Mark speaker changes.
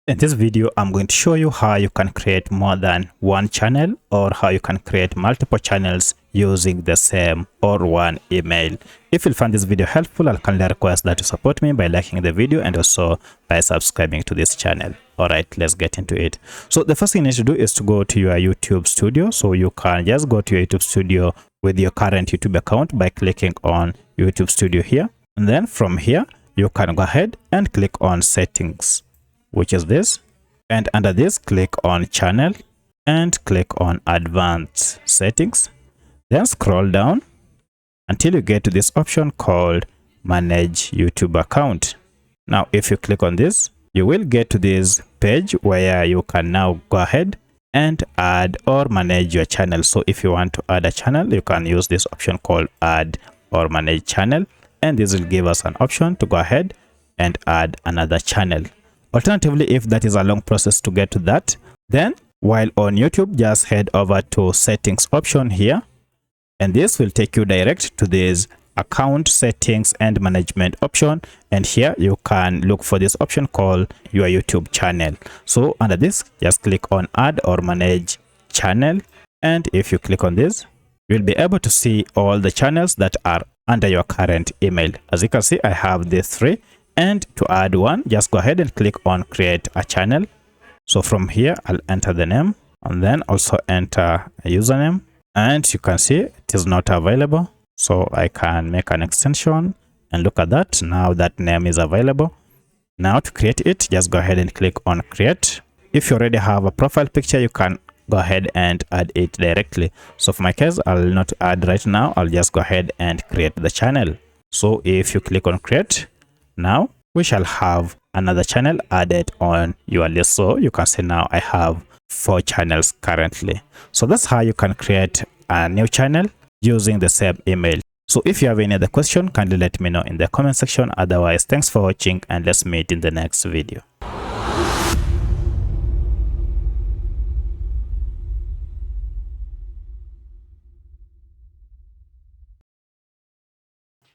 Speaker 1: In this video, I'm going to show you how you can create more than one channel or how you can create multiple channels using the same or one email. If you find this video helpful, I'll kindly request that you support me by liking the video and also by subscribing to this channel. All right, let's get into it. So the first thing you need to do is to go to your YouTube studio. So you can just go to your YouTube studio with your current YouTube account by clicking on YouTube studio here. And then from here, you can go ahead and click on settings, which is this, and under this click on channel and click on advanced settings, then scroll down until you get to this option called manage YouTube account. Now if you click on this, you will get to this page where you can now go ahead and add or manage your channel. So if you want to add a channel, you can use this option called add or manage channel, and this will give us an option to go ahead and add another channel. Alternatively, if that is a long process to get to that, then while on YouTube, just head over to settings option here, and this will take you direct to this account settings and management option, and here you can look for this option called your YouTube channel. So under this, just click on add or manage channel, and if you click on this, you'll be able to see all the channels that are under your current email. As you can see, I have these three. And to add one, just go ahead and click on create a channel. So from here, I'll enter the name and then also enter a username. And you can see it is not available. So I can make an extension and look at that. Now that name is available. Now to create it, just go ahead and click on create. If you already have a profile picture, you can go ahead and add it directly. So for my case, I'll not add right now. I'll just go ahead and create the channel. So if you click on create, now we shall have another channel added on your list. So you can see now I have 4 channels currently. So that's how you can create a new channel using the same email. So if you have any other question, kindly let me know in the comment section. Otherwise, thanks for watching and let's meet in the next video.